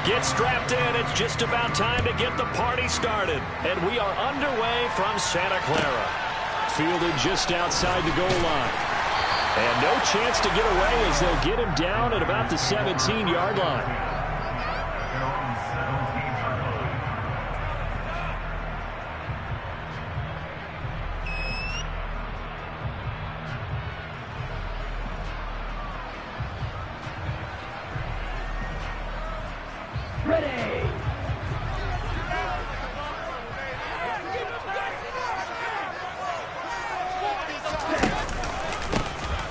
Get strapped in. It's just about time to get the party started. And we are underway from Santa Clara. Fielded just outside the goal line. And no chance to get away as they'll get him down at about the 17-yard line.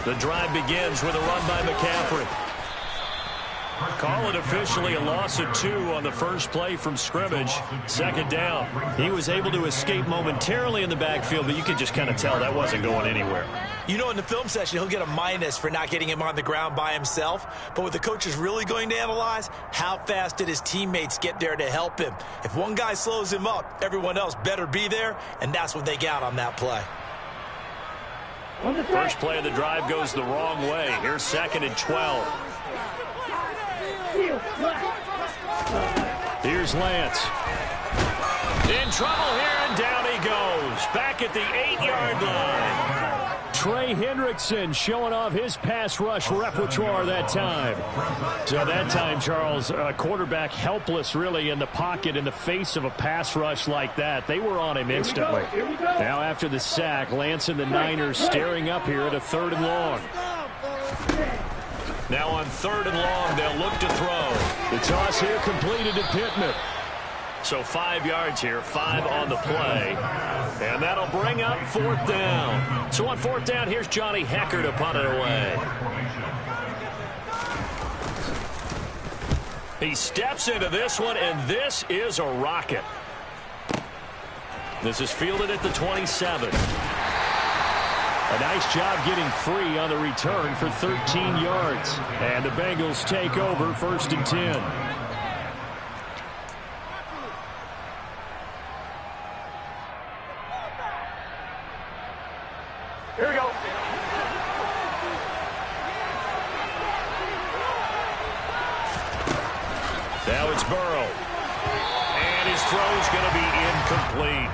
The drive begins with a run by McCaffrey. Call it officially a loss of 2 on the first play from scrimmage. Second down. He was able to escape momentarily in the backfield, but you could just kind of tell that wasn't going anywhere. You know, in the film session, he'll get a minus for not getting him on the ground by himself. But what the coach is really going to analyze, how fast did his teammates get there to help him? If one guy slows him up, everyone else better be there, and that's what they got on that play. First play of the drive goes the wrong way. Here's 2nd and 12. Here's Lance. In trouble here, and down he goes. Back at the 8-yard line. Trey Hendrickson showing off his pass rush repertoire that time. So that time, Charles, quarterback helpless really in the pocket in the face of a pass rush like that. They were on him instantly. Now after the sack, Lance and the Niners staring up here at a 3rd and long. Now on 3rd and long, they'll look to throw. The toss here completed to Pittman. So 5 yards here, 5 on the play. And that'll bring up 4th down. So on 4th down, here's Johnny Hecker to punt it away. He steps into this one, and this is a rocket. This is fielded at the 27. A nice job getting free on the return for 13 yards. And the Bengals take over 1st and 10. Here we go. Now it's Burrow. And his throw's going to be incomplete.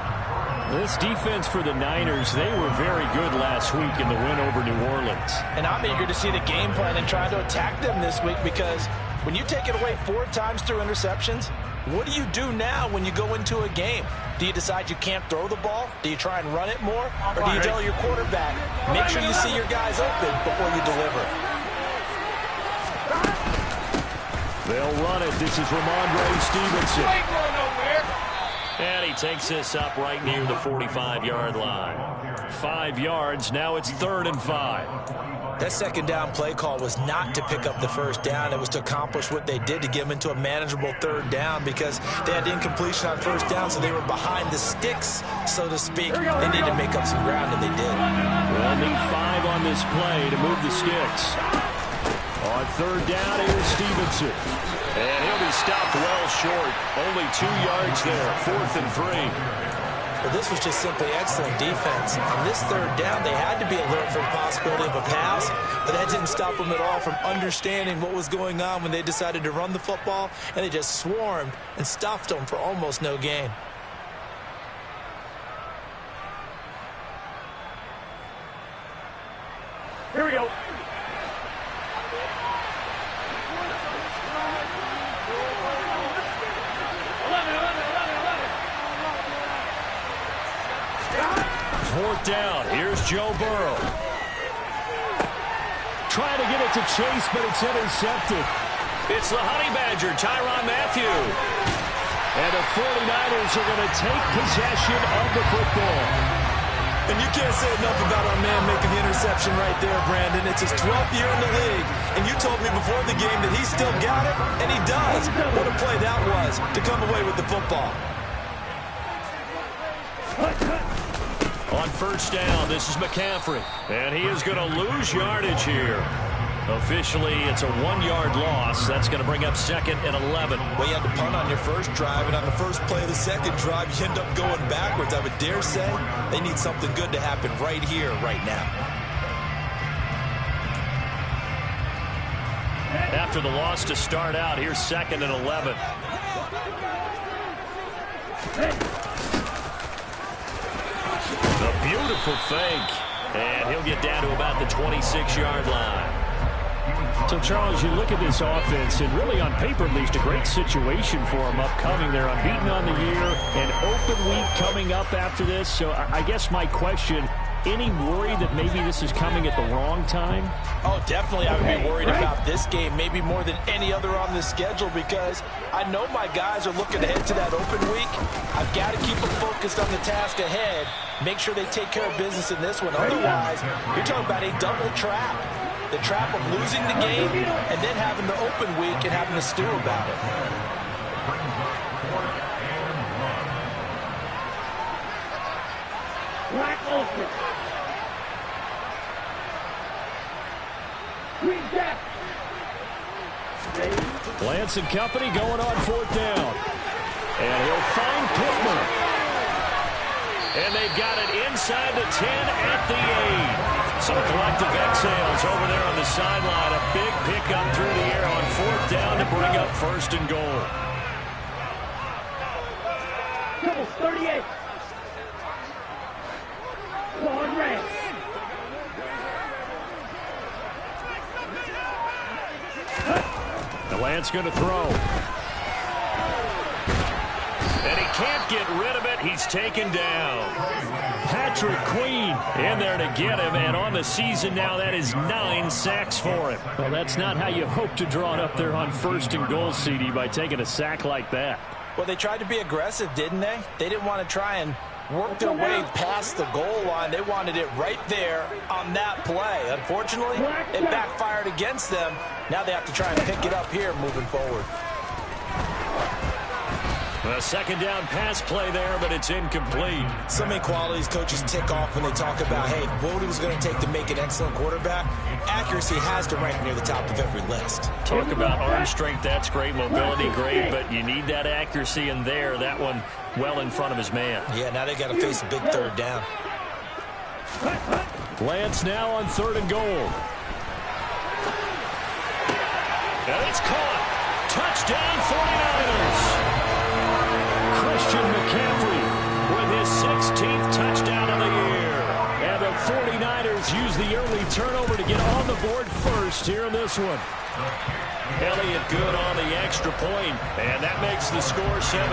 This defense for the Niners, they were very good last week in the win over New Orleans. And I'm eager to see the game plan and try to attack them this week, because when you take it away 4 times through interceptions, what do you do now when you go into a game? Do you decide you can't throw the ball? Do you try and run it more? Or do you tell your quarterback, make sure you see your guys open before you deliver? They'll run it. This is Ramondre Stevenson. And he takes this up right near the 45-yard line. 5 yards. Now it's 3rd and 5. That 2nd down play call was not to pick up the 1st down. It was to accomplish what they did, to get them into a manageable 3rd down, because they had incompletion on 1st down, so they were behind the sticks, so to speak. They needed to make up some ground, and they did. They'll need 5 on this play to move the sticks. On 3rd down, here's Stevenson. And he'll be stopped well short. Only 2 yards there. 4th and 3. But this was just simply excellent defense. On this 3rd down, they had to be alert for the possibility of a pass, but that didn't stop them at all from understanding what was going on when they decided to run the football, and they just swarmed and stuffed them for almost no gain. Here we go. Fourth down. Here's Joe Burrow. Trying to get it to Chase, but it's intercepted. It's the Honey Badger, Tyrann Mathieu. And the 49ers are going to take possession of the football. And you can't say enough about our man making the interception right there, Brandon. It's his 12th year in the league, and you told me before the game that he still got it, and he does. What a play that was to come away with the football. On 1st down, this is McCaffrey, and he is going to lose yardage here. Officially, it's a 1-yard loss. That's going to bring up 2nd and 11. Well, you had to punt on your first drive, and on the first play of the second drive, you end up going backwards. I would dare say they need something good to happen right here, right now. After the loss to start out, here's 2nd and 11. The beautiful fake. And he'll get down to about the 26-yard line. So, Charles, you look at this offense, and really on paper, at least, a great situation for them upcoming. They're unbeaten on the year, an open week coming up after this. So I guess my question, any worry that maybe this is coming at the wrong time? Oh, definitely I would be worried about this game, maybe more than any other on the schedule, because I know my guys are looking ahead to that open week. I've got to keep them focused on the task ahead, make sure they take care of business in this one. Otherwise, you're talking about a double trap. The trap of losing the game and then having the open week and having to stew about it. Lance and company going on 4th down. And he'll find Pittman. And they've got it inside the 10 at the 8. Some collective exhales over there on the sideline. A big pickup through the air on 4th down to bring up 1st and goal. 38. Long range. The Lance going to throw. And he can't get rid of it. He's taken down. Patrick Queen in there to get him. And on the season now, that is 9 sacks for him. Well, that's not how you hope to draw it up there on 1st and goal, CD, by taking a sack like that. Well, they tried to be aggressive, didn't they? They didn't want to try and work their way past the goal line. They wanted it right there on that play. Unfortunately, it backfired against them. Now they have to try and pick it up here moving forward. A 2nd down pass play there, but it's incomplete. So many qualities coaches tick off when they talk about, hey, what it was going to take to make an excellent quarterback. Accuracy has to rank near the top of every list. Talk about arm strength, that's great. Mobility, great, but you need that accuracy in there. That one well in front of his man. Yeah, now they got to face a big 3rd down. Lance now on 3rd and goal. And it's caught. Touchdown 49ers. Christian McCaffrey with his 16th touchdown of the year. And the 49ers use the early turnover to get on the board first here in this one. Elliott good on the extra point, and that makes the score 7-0.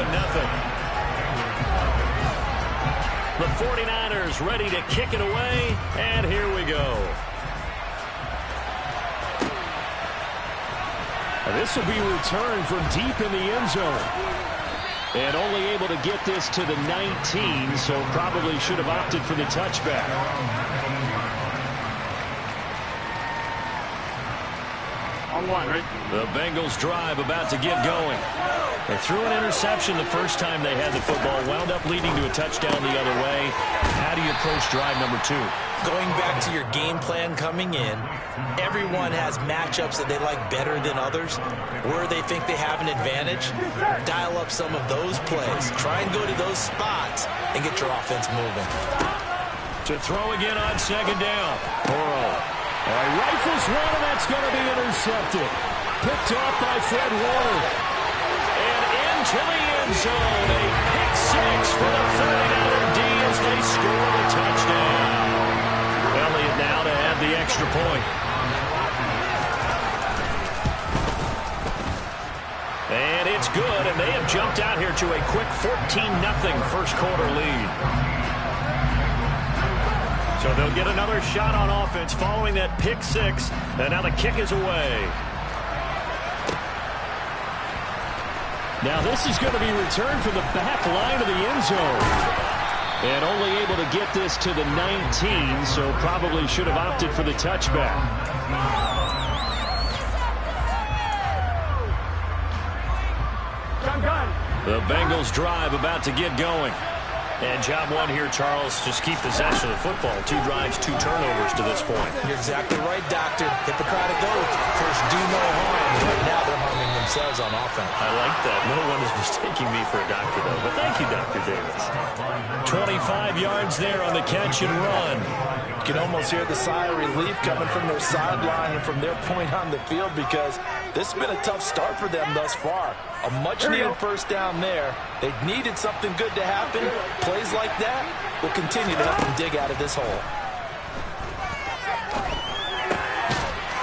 The 49ers ready to kick it away, and here we go. This will be returned from deep in the end zone. And only able to get this to the 19, so probably should have opted for the touchback. On 1, right? The Bengals drive about to get going. They threw an interception the first time they had the football, wound up leading to a touchdown the other way. How do you approach drive number 2? Going back to your game plan coming in, everyone has matchups that they like better than others. Where they think they have an advantage, dial up some of those plays. Try and go to those spots and get your offense moving. To throw again on 2nd down. Burrow. All right, rifles one, and that's going to be intercepted. Picked off by Fred Warner. And into the end zone. A pick 6 for the 49er D as they score the touchdown. Elliott now to add the extra point. And it's good, and they have jumped out here to a quick 14-0 first quarter lead. So they'll get another shot on offense following that pick 6, and now the kick is away. Now this is going to be returned from the back line of the end zone. And only able to get this to the 19, so probably should have opted for the touchback. The Bengals drive about to get going. And job one here, Charles, just keep possession of the football. 2 drives, 2 turnovers to this point. You're exactly right, Doctor. Hippocratic oath. First, do no harm. Right now, they're harming themselves on offense. I like that. No one is mistaking me for a doctor, though. But thank you, Dr. Davis. 25 yards there on the catch and run. You can almost hear the sigh of relief coming from their sideline and from their point on the field because this has been a tough start for them thus far. A much-needed first down there. They needed something good to happen. Plays like that will continue to help them dig out of this hole.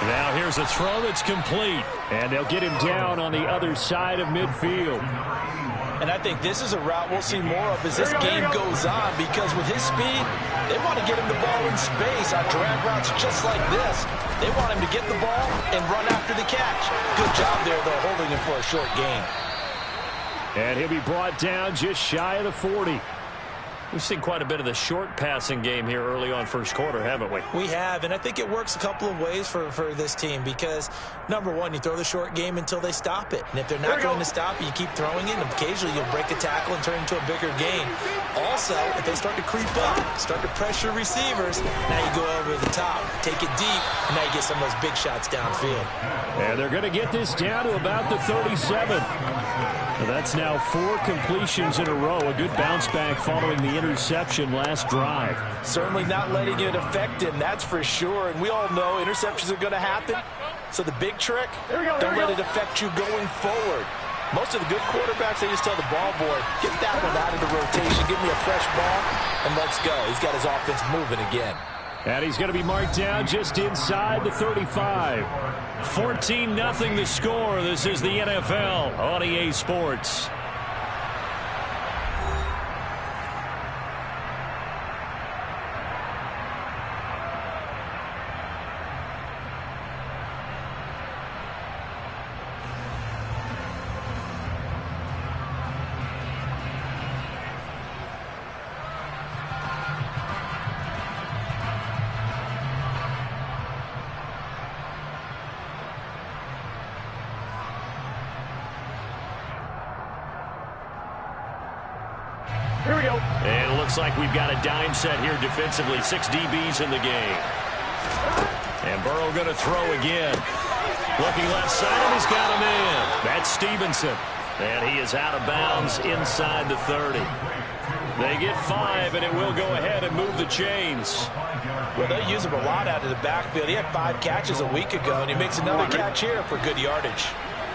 Now here's a throw that's complete. And they'll get him down on the other side of midfield. And I think this is a route we'll see more of as this game goes on because with his speed, they want to get him the ball in space on drag routes just like this. They want him to get the ball and run after the catch. Good job there, though, holding him for a short gain. And he'll be brought down just shy of the 40. We've seen quite a bit of the short passing game here early on first quarter, haven't we? We have, and I think it works a couple of ways for this team because, number one, you throw the short game until they stop it. And if they're not going to stop it, you keep throwing it, and occasionally you'll break a tackle and turn into a bigger gain. Also, if they start to creep up, start to pressure receivers, now you go over the top, take it deep, and now you get some of those big shots downfield. And they're going to get this down to about the 37. Well, that's now 4 completions in a row. A good bounce back following the interception last drive. Certainly not letting it affect him, that's for sure. And we all know interceptions are going to happen. So the big trick, don't let it affect you going forward. Most of the good quarterbacks, they just tell the ball boy, get that one out of the rotation, give me a fresh ball, and let's go. He's got his offense moving again. And he's going to be marked down just inside the 35. 14-0 the score. This is the NFL on EA Sports. Here we go. And it looks like we've got a dime set here defensively. 6 DBs in the game. And Burrow going to throw again. Looking left side, and he's got him in. That's Stevenson. And he is out of bounds inside the 30. They get 5, and it will go ahead and move the chains. Well, they use him a lot out of the backfield. He had 5 catches a week ago, and he makes another catch here for good yardage.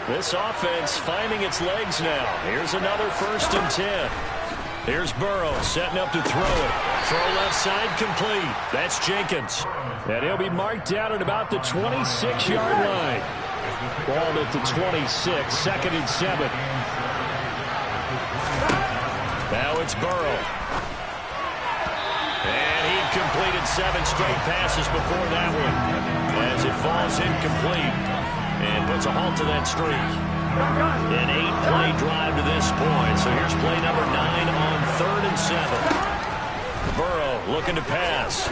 This offense finding its legs now. Here's another 1st and 10. Here's Burrow setting up to throw it. Throw left side complete. That's Jenkins. And he'll be marked down at about the 26-yard line. Ball at the 26, 2nd and 7. Now it's Burrow. And he completed 7 straight passes before that one as it falls incomplete and puts a halt to that streak. An 8-play drive to this point. So here's play number 9 on 3rd and 7. Burrow looking to pass.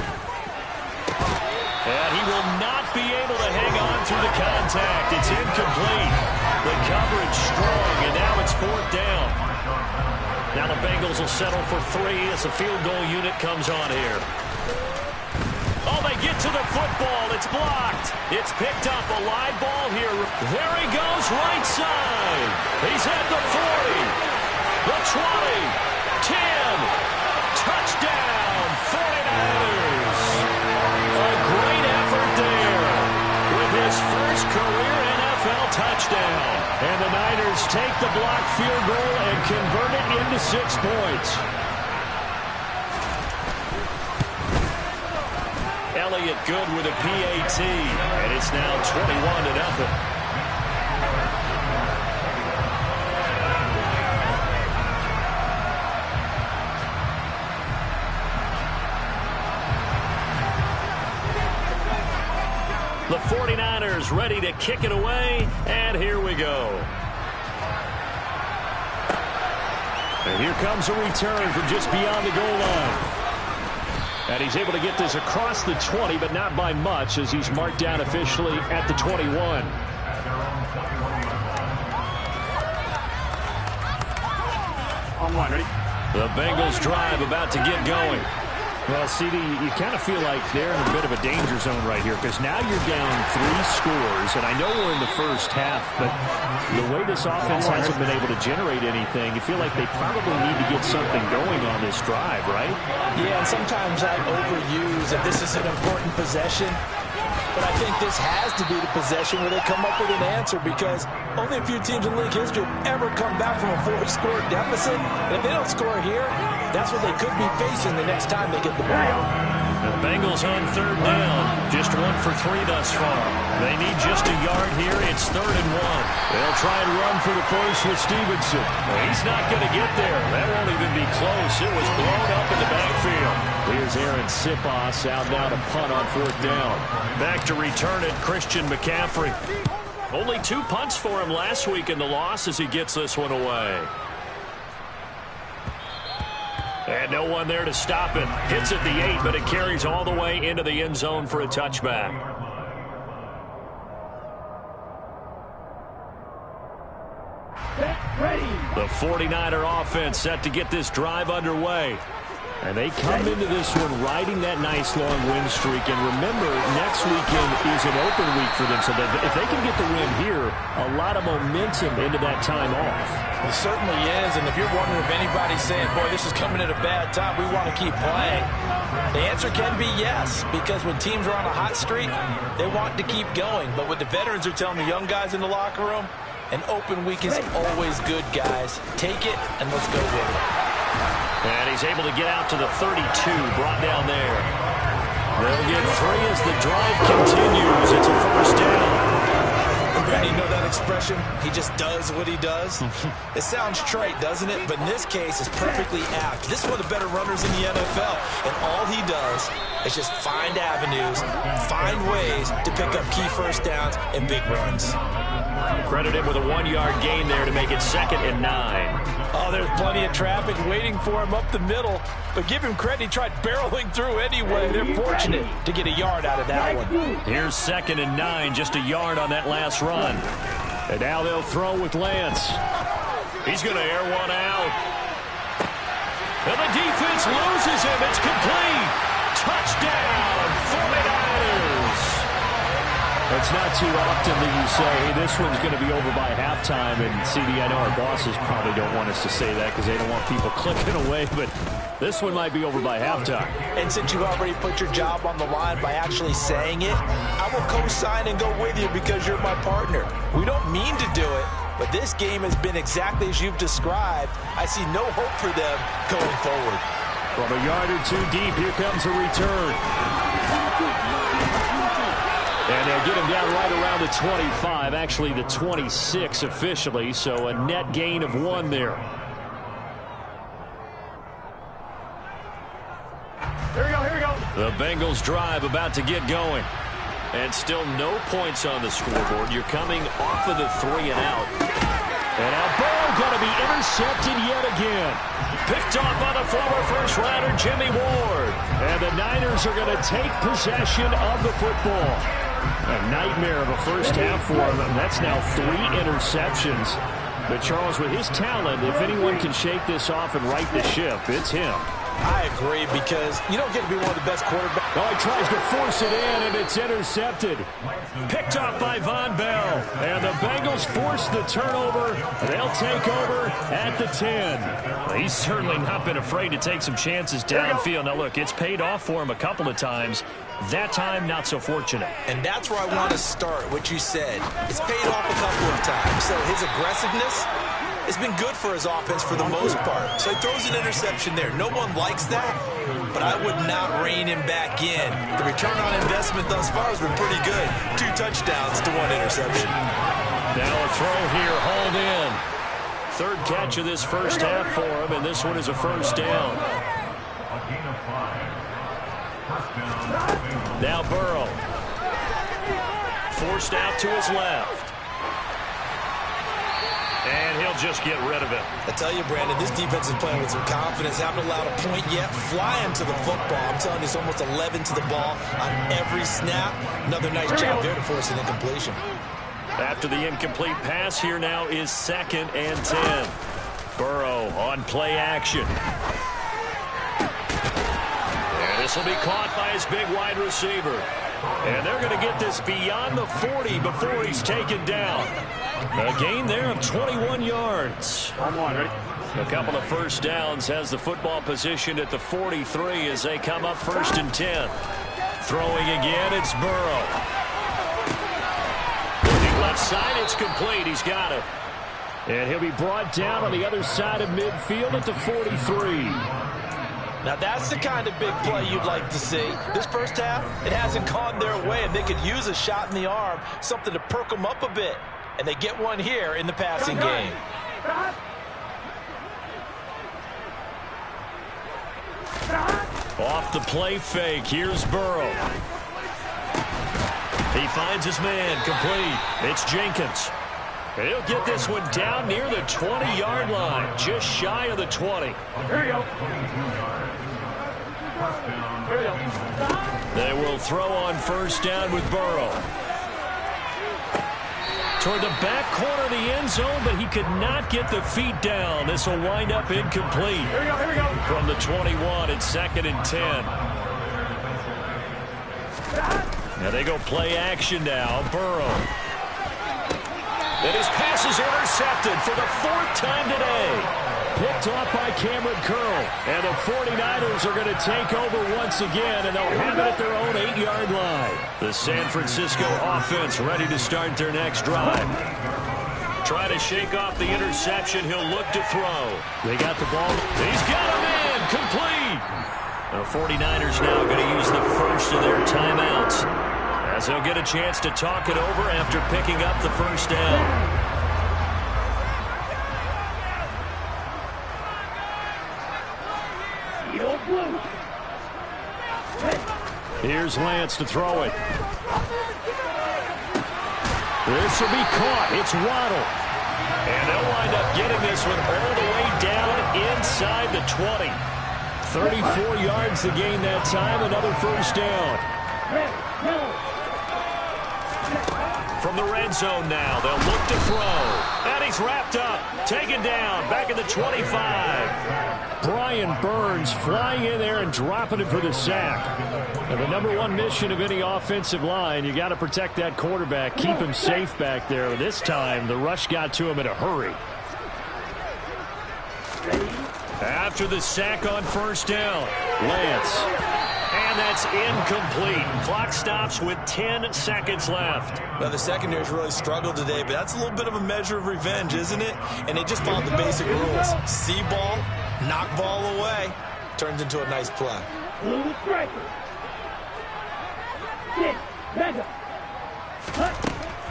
And he will not be able to hang on through the contact. It's incomplete. The coverage strong, and now it's 4th down. Now the Bengals will settle for 3 as the field goal unit comes on here. Oh, they get to the football. It's blocked. It's picked up. A live ball here. There he goes, right side. He's at the 40, the 20, 10. Touchdown, 49ers. A great effort there with his first career NFL touchdown. And the Niners take the blocked field goal and convert it into 6 points. Elliott good with a PAT, and it's now 21-0. The 49ers ready to kick it away, and here we go. And here comes a return from just beyond the goal line. And he's able to get this across the 20, but not by much as he's marked down officially at the 21. On 1, ready? The Bengals drive about to get going. Well, CD, you kind of feel like they're in a bit of a danger zone right here because now you're down 3 scores, and I know we're in the first half, but the way this offense hasn't been able to generate anything, you feel like they probably need to get something going on this drive, right? Yeah, and sometimes I overuse if this is an important possession, but I think this has to be the possession where they come up with an answer because only a few teams in league history have ever come back from a 4-score deficit, and if they don't score here, that's what they could be facing the next time they get the ball. The Bengals on 3rd down. Just 1 for 3 thus far. They need just a yard here. It's 3rd and 1. They'll try and run for the first with Stevenson. Well, he's not going to get there. That won't even be close. It was blown up in the backfield. Here's Aaron Sipos out now to punt on 4th down. Back to return it, Christian McCaffrey. Only 2 punts for him last week in the loss as he gets this one away. And no one there to stop it. Hits at the 8, but it carries all the way into the end zone for a touchback. The 49er offense set to get this drive underway. And they come into this one riding that nice long win streak. And remember, next weekend is an open week for them. So if they can get the win here, a lot of momentum into that time off. It certainly is. And if you're wondering if anybody's saying, boy, this is coming at a bad time, we want to keep playing, the answer can be yes. Because when teams are on a hot streak, they want to keep going. But what the veterans are telling the young guys in the locker room, an open week is always good, guys. Take it, and let's go with it. And he's able to get out to the 32, brought down there. They'll get 3 as the drive continues. It's a 1st down. Brady, you know that expression? He just does what he does. It sounds trite, doesn't it? But in this case, it's perfectly apt. This is one of the better runners in the NFL. And all he does is just find avenues, find ways to pick up key 1st downs and big runs. Credit him with a 1-yard gain there to make it 2nd and 9. Oh, there's plenty of traffic waiting for him up the middle. But give him credit, he tried barreling through anyway. They're fortunate to get a yard out of that one. Here's 2nd and 9, just a yard on that last run. And now they'll throw with Lance. He's going to air one out. And the defense loses him. It's complete. Touchdown, 49ers. It's not too often that you say, hey, this one's going to be over by halftime. And, CD, I know our bosses probably don't want us to say that because they don't want people clicking away. But this one might be over by halftime. And since you already put your job on the line by actually saying it, I will co-sign and go with you because you're my partner. We don't mean to do it, but this game has been exactly as you've described. I see no hope for them going forward. From a yard or 2 deep, here comes a return. And they'll get him down right around the 25, actually the 26 officially, so a net gain of 1 there. Here we go, here we go. The Bengals drive about to get going. And still no points on the scoreboard. You're coming off of the 3 and out. And now Burrow going to be intercepted yet again. Picked off by the former first-rounder Jimmy Ward. And the Niners are going to take possession of the football. A nightmare of a first half for him. That's now 3 interceptions. But, Charles, with his talent, if anyone can shake this off and right the ship, it's him. I agree because you don't get to be one of the best quarterbacks. Oh, he tries to force it in, and it's intercepted. Picked off by Von Bell. And the Bengals force the turnover. They'll take over at the 10. Well, he's certainly not been afraid to take some chances downfield. Now, look, it's paid off for him a couple of times. That time, not so fortunate. And that's where I want to start, what you said. It's paid off a couple of times. So his aggressiveness has been good for his offense for the most part. So he throws an interception there. No one likes that, but I would not rein him back in. The return on investment thus far has been pretty good. 2 touchdowns to 1 interception. Now a throw here, hauled in. 3rd catch of this first half for him, and this one is a 1st down. Now Burrow. Forced out to his left. And he'll just get rid of it. I tell you, Brandon, this defense is playing with some confidence. Haven't allowed a point yet. Flying to the football. I'm telling you, it's almost 11 to the ball on every snap. Another nice job there to force an incompletion. After the incomplete pass, here now is 2nd and 10. Burrow on play action. And this will be caught by his big wide receiver. And they're going to get this beyond the 40 before he's taken down. A gain there of 21 yards. A couple of first downs, has the football positioned at the 43 as they come up 1st and 10. Throwing again, it's Burrow. Looking left side, it's complete. He's got it. And he'll be brought down on the other side of midfield at the 43. Now that's the kind of big play you'd like to see. This first half, it hasn't gone their way, and they could use a shot in the arm, something to perk them up a bit. And they get one here in the passing game. Off the play fake, here's Burrow. He finds his man, complete. It's Jenkins. He'll get this one down near the 20-yard line, just shy of the 20. Here we go. Here we go. They will throw on 1st down with Burrow. Toward the back corner of the end zone, but he could not get the feet down. This will wind up incomplete. Here we go, here we go. From the 21, it's 2nd and 10. Now they go play action now. Burrow. And his pass is intercepted for the 4th time today. Picked off by Cameron Curl. And the 49ers are going to take over once again, and they'll have it at their own 8-yard line. The San Francisco offense ready to start their next drive. Try to shake off the interception. He'll look to throw. They got the ball. He's got him in. Complete. The 49ers now going to use the first of their timeouts, as they'll get a chance to talk it over after picking up the 1st down. Here's Lance to throw it. This will be caught. It's Waddle. And they'll wind up getting this one all the way down inside the 20. 34 yards to gain that time. Another 1st down. From the red zone now, they'll look to throw. And he's wrapped up, taken down, back at the 25. Brian Burns flying in there and dropping him for the sack. And the #1 mission of any offensive line, you got to protect that quarterback, keep him safe back there. This time, the rush got to him in a hurry. After the sack on 1st down, Lance. And that's incomplete. Clock stops with 10 seconds left. Now, the secondary's really struggled today, but that's a little bit of a measure of revenge, isn't it? And they just followed the basic rules. See ball, knock ball away. Turns into a nice play.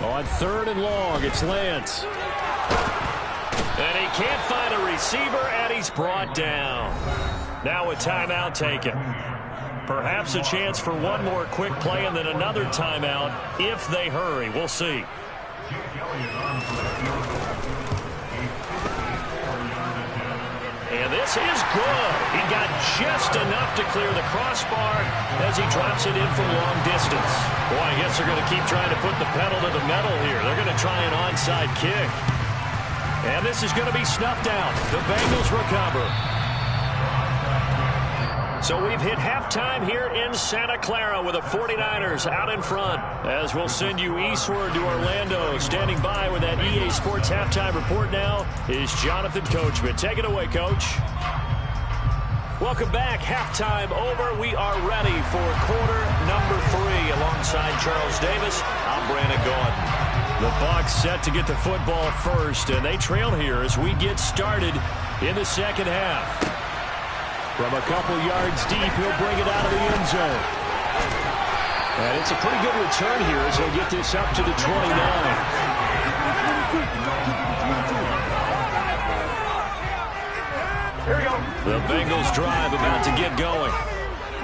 On 3rd and long, it's Lance. And he can't find a receiver, and he's brought down. Now a timeout taken. Perhaps a chance for one more quick play and then another timeout if they hurry. We'll see. And this is good. He got just enough to clear the crossbar as he drops it in from long distance. Boy, I guess they're going to keep trying to put the pedal to the metal here. They're going to try an onside kick. And this is going to be snuffed out. The Bengals recover. So we've hit halftime here in Santa Clara with the 49ers out in front. As we'll send you eastward to Orlando. Standing by with that EA Sports halftime report now is Jonathan Coachman. Take it away, Coach. Welcome back. Halftime over. We are ready for quarter number 3. Alongside Charles Davis, I'm Brandon Gordon. The Bucs set to get the football first, and they trail here as we get started in the second half. From a couple yards deep, he'll bring it out of the end zone. And it's a pretty good return here as he'll get this up to the 29. Here we go. The Bengals drive about to get going.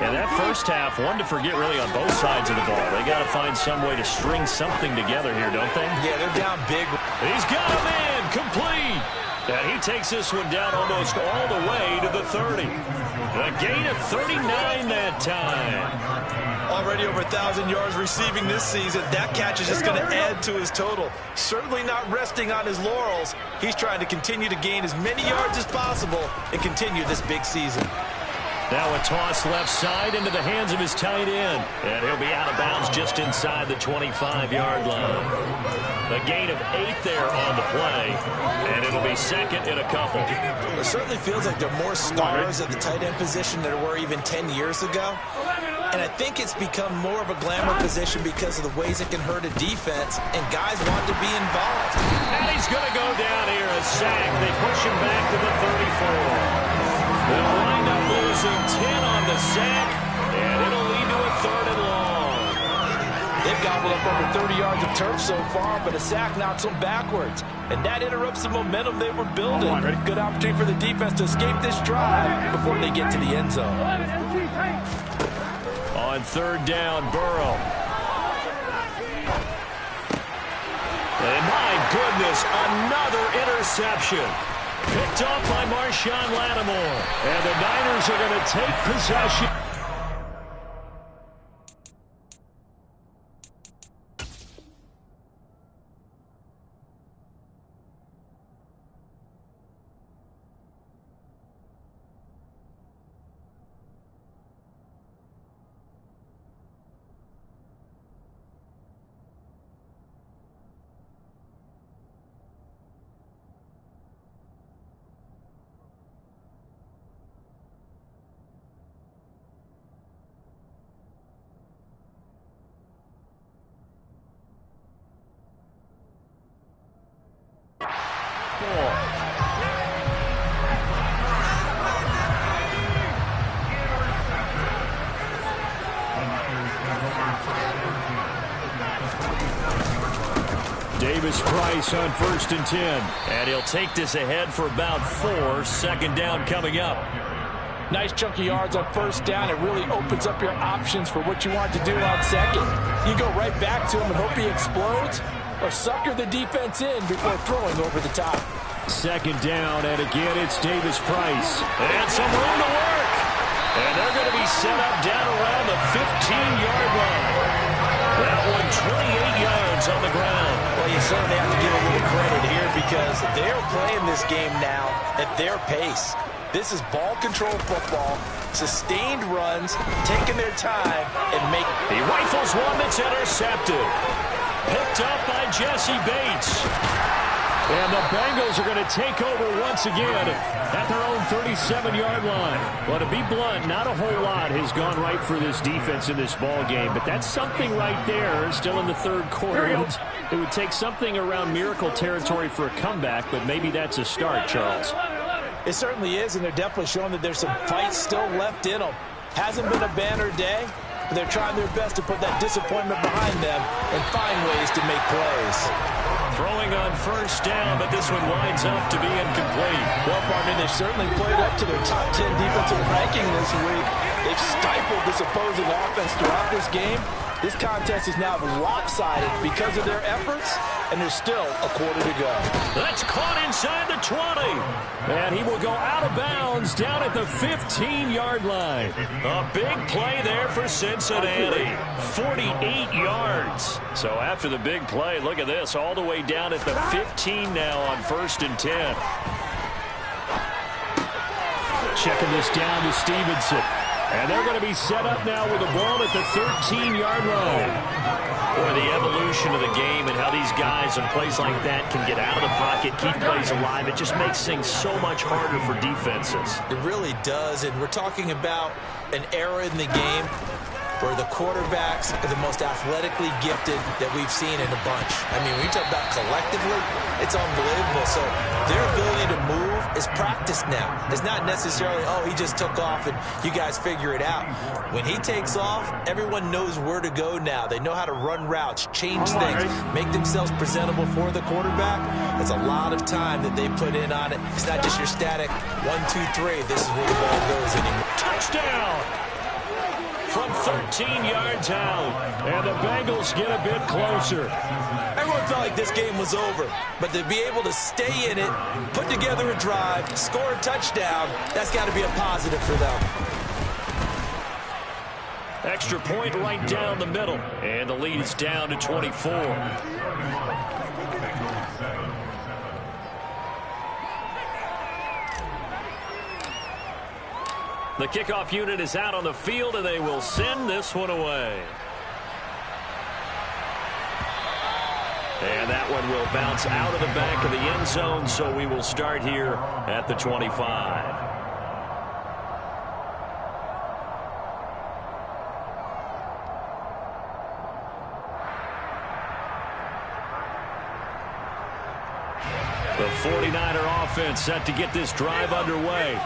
And that first half, one to forget really on both sides of the ball. They got to find some way to string something together here, don't they? Yeah, they're down big. He's got him in, complete. And he takes this one down almost all the way to the 30. A gain of 39 that time. Already over 1,000 yards receiving this season. That catch is just going to add to his total. Certainly not resting on his laurels. He's trying to continue to gain as many yards as possible and continue this big season. Now a toss left side into the hands of his tight end. And he'll be out of bounds just inside the 25-yard line. A gain of 8 there on the play. And it'll be second and a couple. It certainly feels like there are more stars at the tight end position than there were even 10 years ago. And I think it's become more of a glamour position because of the ways it can hurt a defense, and guys want to be involved. And he's going to go down here, a sack. They push him back to the 34. They'll wind up losing 10 on the sack, and it'll lead to a 3rd and long. They've gobbled up over 30 yards of turf so far, but a sack knocks them backwards. And that interrupts the momentum they were building. Good opportunity for the defense to escape this drive before they get to the end zone. On 3rd down, Burrow. And my goodness, another interception. Picked off by Marshawn Lattimore. And the Niners are going to take possession. Davis-Price on 1st and 10. And he'll take this ahead for about 4. 2nd down coming up. Nice chunky yards on 1st down. It really opens up your options for what you want to do on 2nd. You go right back to him and hope he explodes, or sucker the defense in before throwing over the top. 2nd down, and again it's Davis-Price. And some room to work. And they're going to be set up down around the 15-yard line. That one 28 yards on the ground. Well, you certainly have to give a little credit here because they're playing this game now at their pace. This is ball control football, sustained runs, taking their time, and make... He rifles one that's intercepted. Picked up by Jesse Bates. And the Bengals are going to take over once again at their own 37-yard line. Well, to be blunt, not a whole lot has gone right for this defense in this ball game, but that's something right there still in the 3rd quarter. It would take something around miracle territory for a comeback, but maybe that's a start, Charles. It certainly is, and they're definitely showing that there's some fight still left in them. Hasn't been a banner day, but they're trying their best to put that disappointment behind them and find ways to make plays. Throwing on 1st down, but this one winds up to be incomplete. Well, Barney, they've certainly played up to their top 10 defensive ranking this week. They've stifled this opposing offense throughout this game. This contest is now lopsided because of their efforts, and there's still a quarter to go. That's caught inside the 20. And he will go out of bounds down at the 15-yard line. A big play there for Cincinnati. 48 yards. So after the big play, look at this, all the way down at the 15 now on 1st and 10. Checking this down to Stevenson. And they're going to be set up now with the ball at the 13-yard line. Boy, the evolution of the game and how these guys in plays like that can get out of the pocket, keep plays alive, it just makes things so much harder for defenses. It really does, and we're talking about an era in the game where the quarterbacks are the most athletically gifted that we've seen in a bunch. I mean, when you talk about collectively, it's unbelievable. So their ability to move is practiced now. It's not necessarily, oh, he just took off and you guys figure it out. When he takes off, everyone knows where to go now. They know how to run routes, change things, make themselves presentable for the quarterback. That's a lot of time that they put in on it. It's not just your static 1, 2, 3. This is where the ball goes anymore. Touchdown! From 13 yards out. And the Bengals get a bit closer. Everyone felt like this game was over. But to be able to stay in it, put together a drive, score a touchdown, that's got to be a positive for them. Extra point right down the middle. And the lead is down to 24. The kickoff unit is out on the field, and they will send this one away. And that one will bounce out of the back of the end zone, so we will start here at the 25. The 49er offense set to get this drive underway.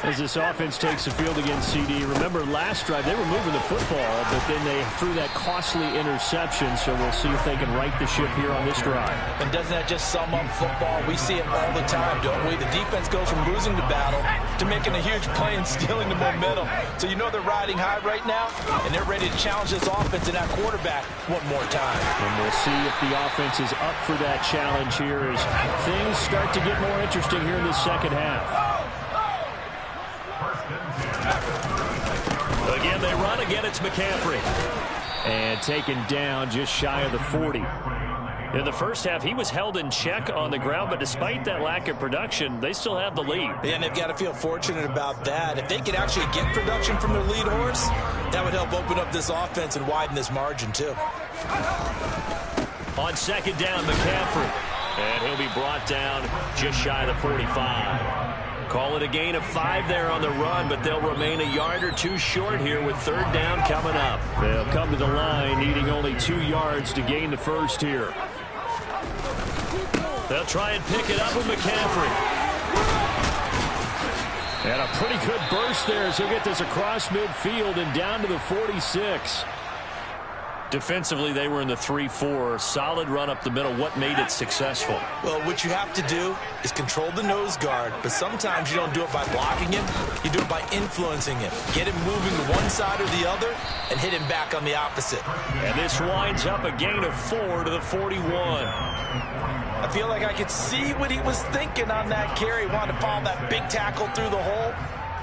As this offense takes the field against CD. Remember, last drive, they were moving the football, but then they threw that costly interception, so we'll see if they can right the ship here on this drive. And doesn't that just sum up football? We see it all the time, don't we? The defense goes from losing the battle to making a huge play and stealing the momentum. So you know they're riding high right now, and they're ready to challenge this offense and that quarterback one more time. And we'll see if the offense is up for that challenge here as things start to get more interesting here in the second half. Again, they run. Again, it's McCaffrey. And taken down just shy of the 40. In the first half, he was held in check on the ground, but despite that lack of production, they still have the lead. Yeah, and they've got to feel fortunate about that. If they could actually get production from their lead horse, that would help open up this offense and widen this margin, too. On second down, McCaffrey. And he'll be brought down just shy of the 45. Call it a gain of 5 there on the run, but they'll remain a yard or two short here with third down coming up. They'll come to the line needing only 2 yards to gain the first here. They'll try and pick it up with McCaffrey. And a pretty good burst there as he'll get this across midfield and down to the 46. Defensively, they were in the 3-4. Solid run up the middle. What made it successful? Well, what you have to do is control the nose guard, but sometimes you don't do it by blocking him. You do it by influencing him. Get him moving to one side or the other and hit him back on the opposite. And this winds up a gain of 4 to the 41. I feel like I could see what he was thinking on that carry. Wanted to follow that big tackle through the hole.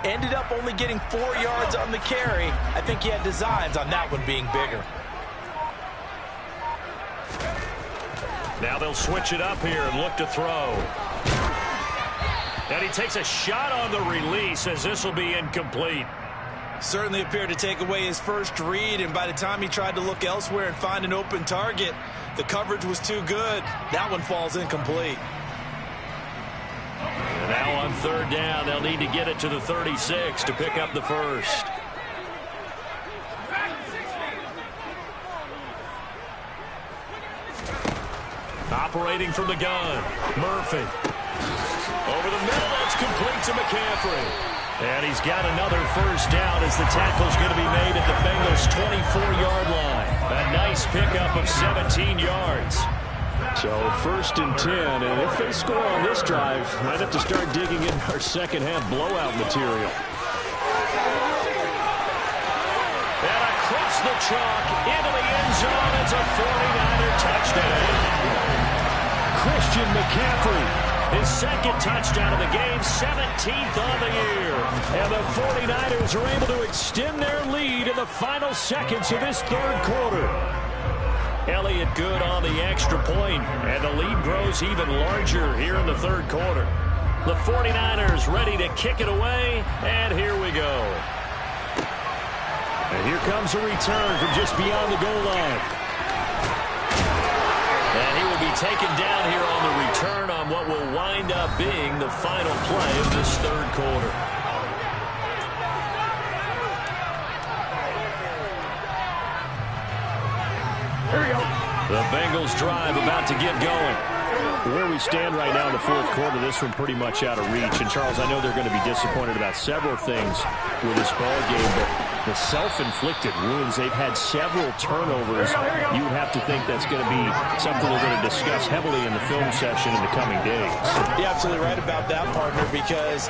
Ended up only getting 4 yards on the carry. I think he had designs on that one being bigger. Now they'll switch it up here and look to throw. And he takes a shot on the release as this will be incomplete. Certainly appeared to take away his first read, and by the time he tried to look elsewhere and find an open target, the coverage was too good. That one falls incomplete. And now on third down, they'll need to get it to the 36 to pick up the first. Operating from the gun, Murphy. Over the middle, that's complete to McCaffrey. And he's got another first down as the tackle's going to be made at the Bengals' 24-yard line. A nice pickup of 17 yards. So first and 10, and if they score on this drive, might have to start digging in our second half blowout material. And across the chalk into the end zone, it's a 49er touchdown. Christian McCaffrey, his second touchdown of the game, 17th on the year. And the 49ers are able to extend their lead in the final seconds of this third quarter. Elliott good on the extra point, and the lead grows even larger here in the third quarter. The 49ers ready to kick it away, and here we go. And here comes a return from just beyond the goal line. And he will be taken down here on the return on what will wind up being the final play of this third quarter. Here we go. The Bengals drive about to get going. Where we stand right now in the fourth quarter, this one pretty much out of reach. And, Charles, I know they're going to be disappointed about several things with this ball game, but the self-inflicted wounds, they've had several turnovers. You would have to think that's going to be something they're going to discuss heavily in the film session in the coming days. You're absolutely right about that, partner, because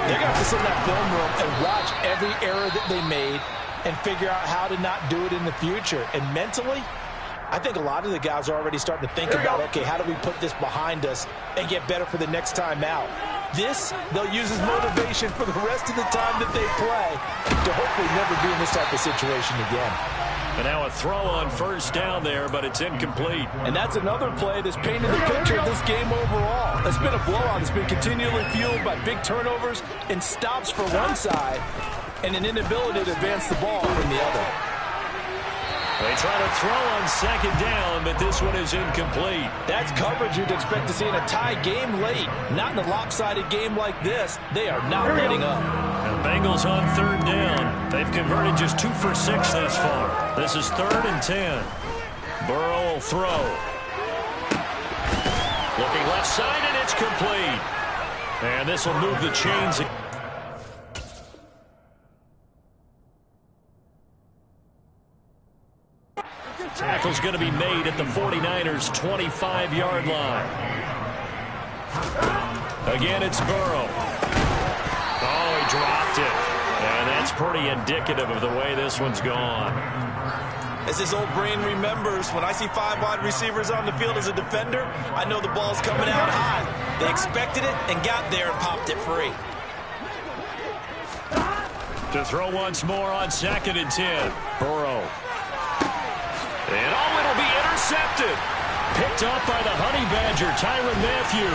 they're going to have to sit in that film room and watch every error that they made and figure out how to not do it in the future. And mentally, I think a lot of the guys are already starting to think about, okay, how do we put this behind us and get better for the next time out? This, they'll use as motivation for the rest of the time that they play to hopefully never be in this type of situation again. And now a throw on first down there, but it's incomplete. And that's another play that's painted the picture of this game overall. It's been a blowout. It's been continually fueled by big turnovers and stops for one side and an inability to advance the ball from the other. They try to throw on second down, but this one is incomplete. That's coverage you'd expect to see in a tie game late. Not in a lopsided game like this. They are not letting up. The Bengals on third down. They've converted just 2 for 6 thus far. This is 3rd and 10. Burrow will throw. Looking left side, and it's complete. And this will move the chains. Tackle's going to be made at the 49ers' 25-yard line. Again, it's Burrow. Oh, he dropped it. And that's pretty indicative of the way this one's gone. As his old brain remembers, when I see 5 wide receivers on the field as a defender, I know the ball's coming out high. They expected it and got there and popped it free. To throw once more on 2nd and 10. Burrow. And oh, it'll be intercepted. Picked up by the Honey Badger, Tyrann Mathieu.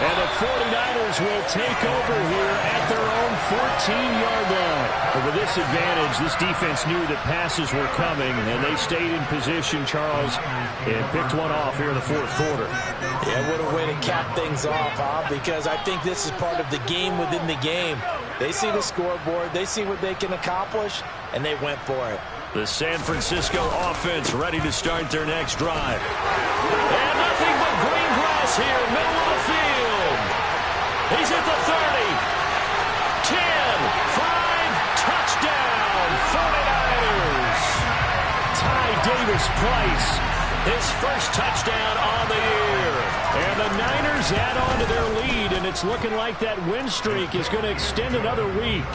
And the 49ers will take over here at their own 14-yard line. But with this advantage, this defense knew that passes were coming, and they stayed in position, Charles, and picked one off here in the 4th quarter. Yeah, what a way to cap things off, huh? Because I think this is part of the game within the game. They see the scoreboard, they see what they can accomplish, and they went for it. The San Francisco offense ready to start their next drive. And nothing but green grass here, middle of the field. He's at the 30. 10, 5, touchdown, 49ers. Ty Davis-Price, his first touchdown on the year. And the Niners add on to their lead, and it's looking like that win streak is going to extend another week.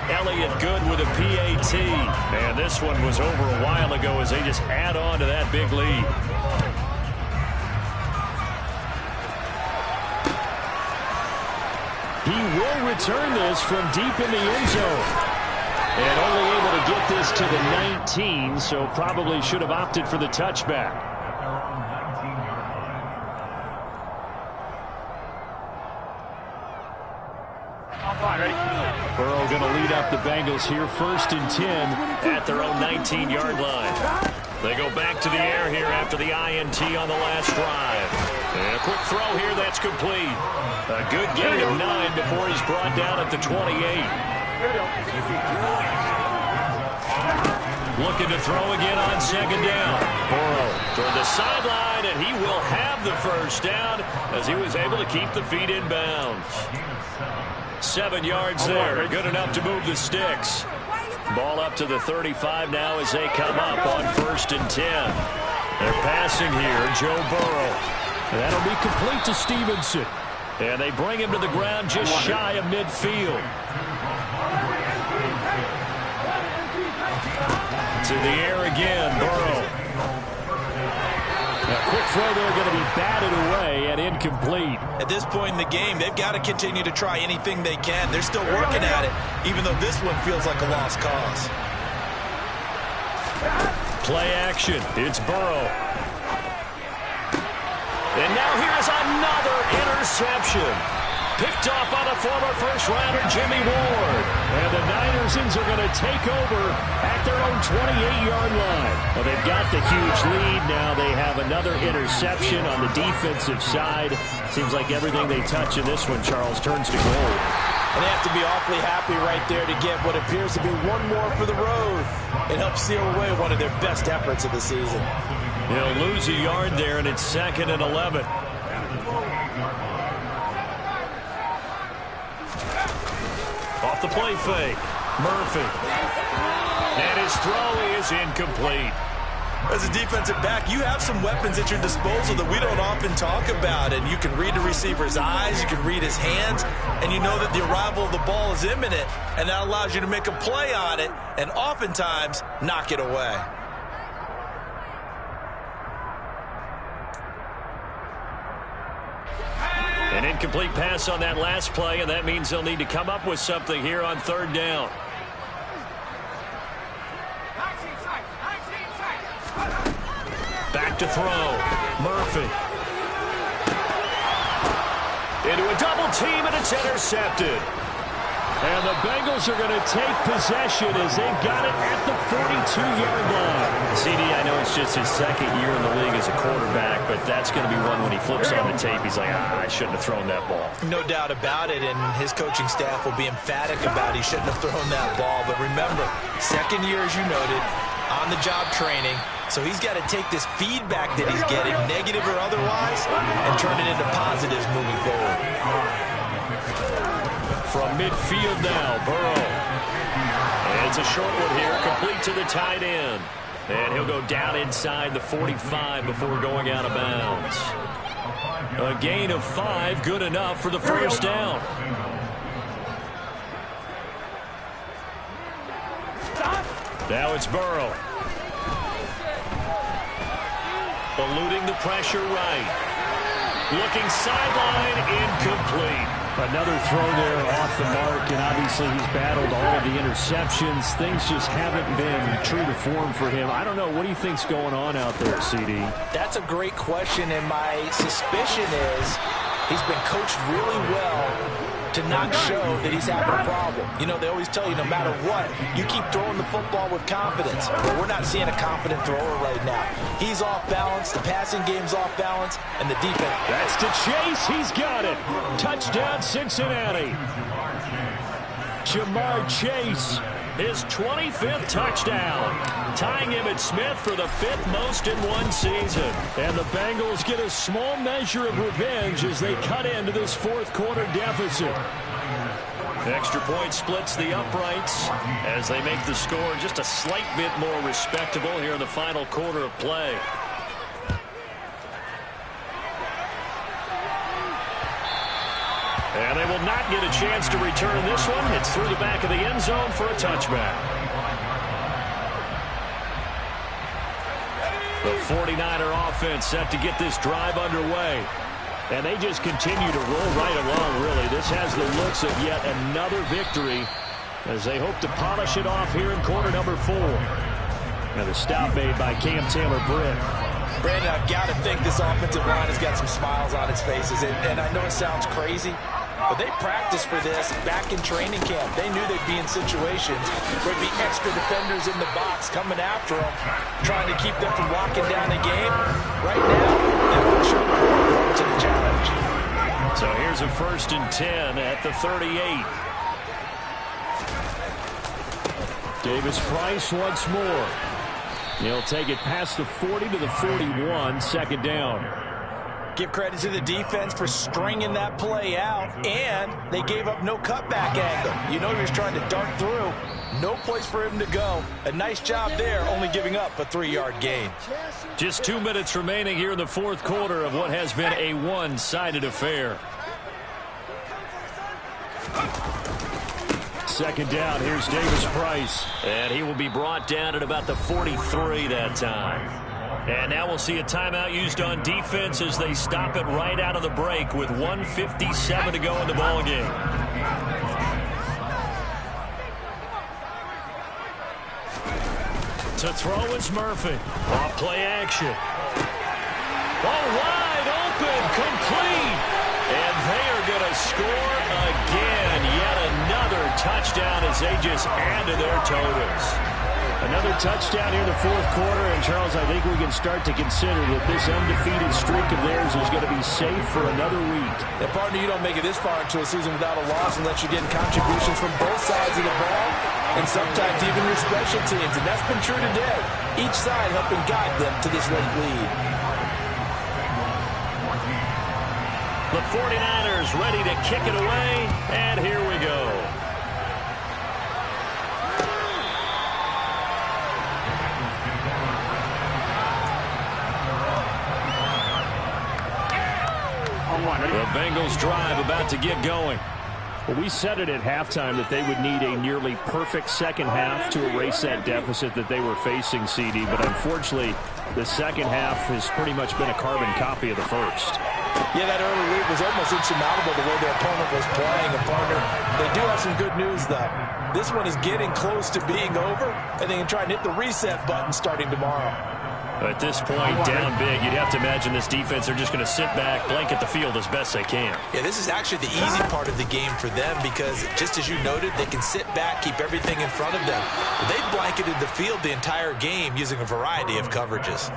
Elliott good with a PAT. And this one was over a while ago as they just add on to that big lead. He will return this from deep in the end zone. And only able to get this to the 19, so probably should have opted for the touchback. Burrow going to lead up the Bengals here, 1st and 10 at their own 19-yard line. They go back to the air here after the INT on the last drive. And a quick throw here, that's complete. A good gain of 9 before he's brought down at the 28. Looking to throw again on 2nd down. Burrow toward the sideline, and he will have the first down as he was able to keep the feet in bounds. 7 yards there, good enough to move the sticks. Ball up to the 35 now as they come up on 1st and 10. They're passing here, Joe Burrow. That'll be complete to Stevenson. And they bring him to the ground just shy of midfield. To the air again, Burrow. A quick throw there going to be batted away and incomplete. At this point in the game, they've got to continue to try anything they can. They're still working at it, even though this one feels like a lost cause. Play action. It's Burrow. And now here's another interception. Picked off by the former first-rounder Jimmy Ward. And the Niners are going to take over at their own 28-yard line. Well, they've got the huge lead. Now they have another interception on the defensive side. Seems like everything they touch in this one, Charles, turns to gold. And they have to be awfully happy right there to get what appears to be one more for the road. It helps seal away one of their best efforts of the season. They'll lose a yard there, and it's 2nd and 11. Off the play fake, Murphy. And his throw is incomplete. As a defensive back, you have some weapons at your disposal that we don't often talk about. And you can read the receiver's eyes, you can read his hands, and you know that the arrival of the ball is imminent. And that allows you to make a play on it and oftentimes knock it away. An incomplete pass on that last play, and that means they'll need to come up with something here on third down. Back to throw. Murphy. Into a double team, and it's intercepted. And the Bengals are going to take possession as they've got it at the 42-yard line. CD, I know it's just his second year in the league as a quarterback, but that's going to be one when he flips on the tape. He's like, I shouldn't have thrown that ball. No doubt about it, and his coaching staff will be emphatic about he shouldn't have thrown that ball. But remember, second year, as you noted, on-the-job training. So he's got to take this feedback that he's getting, negative or otherwise, and turn it into positives moving forward. From midfield now, Burrow. And it's a short one here, complete to the tight end. And he'll go down inside the 45 before going out of bounds. A gain of 5, good enough for the first down. Now it's Burrow. Eluding the pressure right. Looking sideline, incomplete. Another throw there off the mark, and obviously he's battled all of the interceptions. Things just haven't been true to form for him. I don't know. What do you think's going on out there, CD? That's a great question, and my suspicion is he's been coached really well to not show that he's having a problem. You know, they always tell you no matter what, you keep throwing the football with confidence. But we're not seeing a confident thrower right now. He's off balance, the passing game's off balance, and the defense. That's to Chase. He's got it. Touchdown, Cincinnati. Jamar Chase, his 25th touchdown, tying Emmitt Smith for the 5th most in one season. And the Bengals get a small measure of revenge as they cut into this fourth quarter deficit. Extra point splits the uprights as they make the score just a slight bit more respectable here in the final quarter of play. And they will not get a chance to return this one. It's through the back of the end zone for a touchback. The 49er offense set to get this drive underway. And they just continue to roll right along, really. This has the looks of yet another victory as they hope to polish it off here in quarter number 4. And the stop made by Cam Taylor-Britt. Brandon, I've got to think this offensive line has got some smiles on its faces. And I know it sounds crazy, but they practiced for this back in training camp. They knew they'd be in situations where there'd be extra defenders in the box coming after them, trying to keep them from locking down the game. Right now, they want to show up to the challenge. So here's a 1st and 10 at the 38. Davis Price once more. He'll take it past the 40 to the 41, 2nd down. Give credit to the defense for stringing that play out, and they gave up no cutback angle. You know he was trying to dart through. No place for him to go. A nice job there, only giving up a 3-yard gain. Just 2 minutes remaining here in the fourth quarter of what has been a one-sided affair. 2nd down, here's Davis Price. And he will be brought down at about the 43 that time. And now we'll see a timeout used on defense as they stop it right out of the break with 1:57 to go in the ballgame. To throw is Murphy. Off play action. Oh, wide open, complete. And they are going to score again. Yet another touchdown as they just add to their totals. Another touchdown here in the fourth quarter. And, Charles, I think we can start to consider that this undefeated streak of theirs is going to be safe for another week. And, partner, you don't make it this far into a season without a loss unless you're getting contributions from both sides of the ball and sometimes even your special teams. And that's been true today. Each side helping guide them to this late lead. The 49ers ready to kick it away, and here we go. The Bengals drive about to get going. Well, we said it at halftime that they would need a nearly perfect second half to erase that deficit that they were facing, CD. But unfortunately, the second half has pretty much been a carbon copy of the first. Yeah, that early lead was almost insurmountable the way their opponent was playing. And partner, they do have some good news, though. This one is getting close to being over, and they can try and hit the reset button starting tomorrow. At this point, down big, you'd have to imagine this defense are just going to sit back, blanket the field as best they can. Yeah, this is actually the easy part of the game for them because, just as you noted, they can sit back, keep everything in front of them. They've blanketed the field the entire game using a variety of coverages.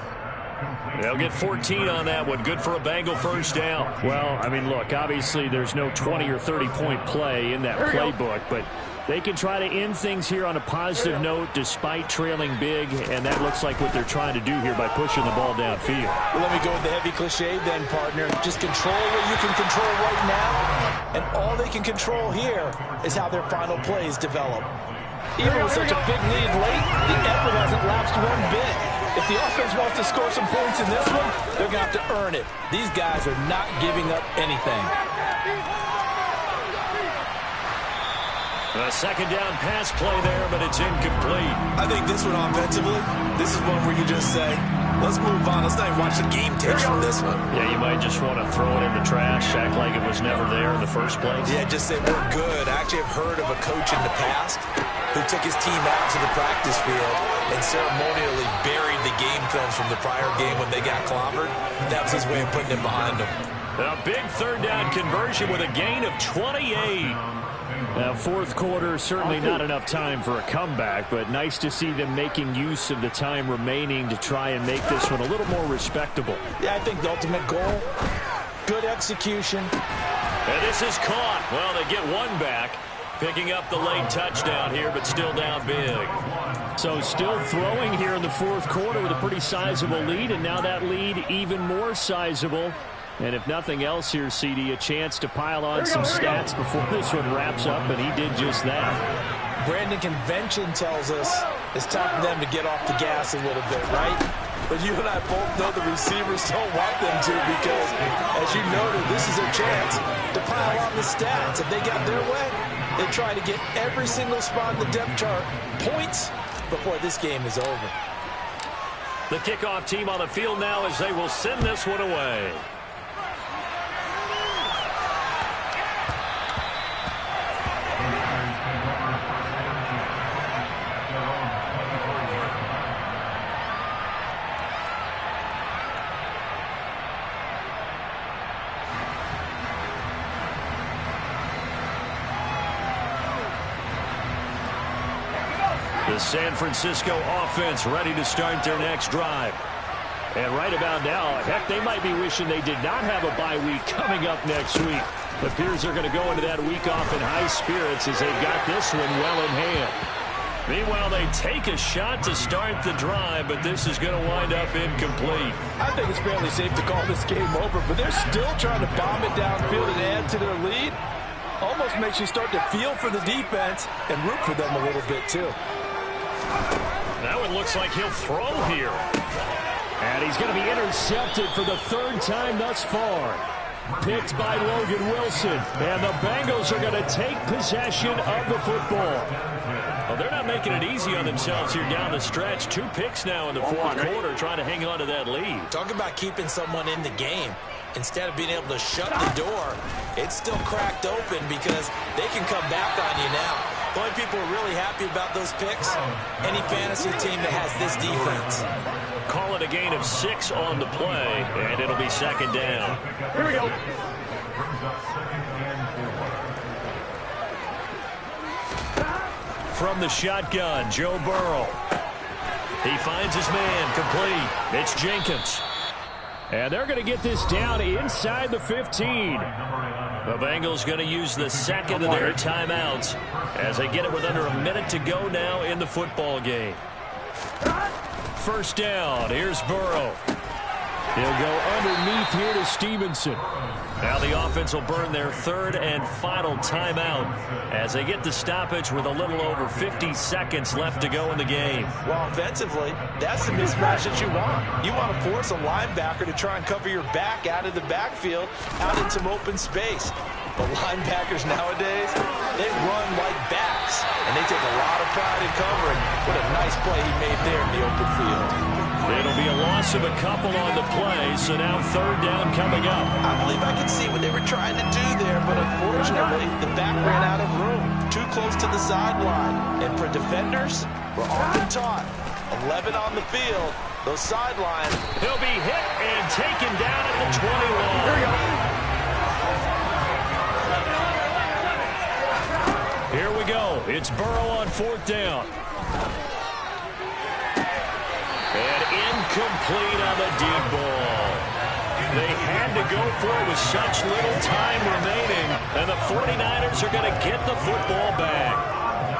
They'll get 14 on that one. Good for a Bengal first down. Well, I mean, look, obviously there's no 20 or 30-point play in that playbook, but they can try to end things here on a positive note despite trailing big, and that looks like what they're trying to do here by pushing the ball downfield. Well, let me go with the heavy cliche then, partner. Just control what you can control right now, and all they can control here is how their final plays develop. Even with such a big lead late, the effort hasn't lapsed one bit. If the offense wants to score some points in this one, they're going to have to earn it. These guys are not giving up anything. A second down pass play there, but it's incomplete. I think this one offensively, this is one where you just say, let's move on. Let's not even watch the game tapes from this one. Yeah, you might just want to throw it in the trash, act like it was never there in the first place. Yeah, just say we're good. I actually have heard of a coach in the past who took his team out to the practice field and ceremonially buried the game films from the prior game when they got clobbered. That was his way of putting it behind them. A big third down conversion with a gain of 28. Now, fourth quarter, certainly not enough time for a comeback, but nice to see them making use of the time remaining to try and make this one a little more respectable. Yeah, I think the ultimate goal, good execution. And this is caught. Well, they get one back, picking up the late touchdown here, but still down big. So still throwing here in the fourth quarter with a pretty sizable lead, and now that lead even more sizable. And if nothing else here, CD, a chance to pile on some stats before this one wraps up, and he did just that. Brandon, convention tells us it's time for them to get off the gas a little bit, right? But you and I both know the receivers don't want them to because, as you noted, this is their chance to pile on the stats. If they got their way, they try to get every single spot in the depth chart points before this game is over. The kickoff team on the field now as they will send this one away. The San Francisco offense ready to start their next drive. And right about now, heck, they might be wishing they did not have a bye week coming up next week. It appears they're going to go into that week off in high spirits as they've got this one well in hand. Meanwhile, they take a shot to start the drive, but this is going to wind up incomplete. I think it's fairly safe to call this game over, but they're still trying to bomb it downfield and add to their lead. Almost makes you start to feel for the defense and root for them a little bit, too. That one looks like he'll throw here. And he's going to be intercepted for the third time thus far. Picked by Logan Wilson. And the Bengals are going to take possession of the football. Well, they're not making it easy on themselves here down the stretch. 2 picks now in the fourth quarter trying to hang on to that lead. Talk about keeping someone in the game. Instead of being able to shut the door, it's still cracked open because they can come back on you now. The only people who are really happy about those picks, any fantasy team that has this defense. Call it a gain of 6 on the play, and it'll be second down. Here we go. From the shotgun, Joe Burrow. He finds his man, complete. It's Jenkins. And they're going to get this down inside the 15. The Bengals going to use the second of their timeouts as they get it with under a minute to go now in the football game. First down, here's Burrow. He'll go underneath here to Stevenson. Now the offense will burn their third and final timeout as they get the stoppage with a little over 50 seconds left to go in the game. Well, offensively, that's the mismatch that you want. You want to force a linebacker to try and cover your back out of the backfield, out in some open space. But linebackers nowadays, they run like backs, and they take a lot of pride in covering. What a nice play he made there in the open field. It'll be a loss of a couple on the play, so now third down coming up. I believe I can see what they were trying to do there, but unfortunately, the back ran out of room. Too close to the sideline. And for defenders, we're often taught, 11 on the field, those sidelines. He'll be hit and taken down at the 21. Here we go. Here we go. It's Burrow on fourth down. And incomplete on the deep ball. They had to go for it with such little time remaining, and the 49ers are going to get the football back.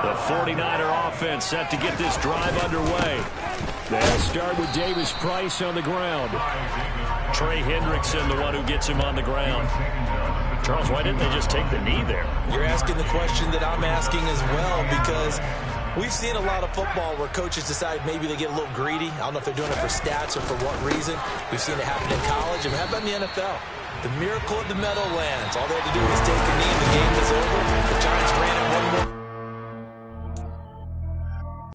The 49er offense set to get this drive underway. They'll start with Davis Price on the ground. Trey Hendrickson, the one who gets him on the ground. Charles, why didn't they just take the knee there? You're asking the question that I'm asking as well, because we've seen a lot of football where coaches decide maybe they get a little greedy. I don't know if they're doing it for stats or for what reason. We've seen it happen in college, and how about in the NFL? The miracle of the Meadowlands. All they had to do was take a knee and the game was over. The Giants ran it one more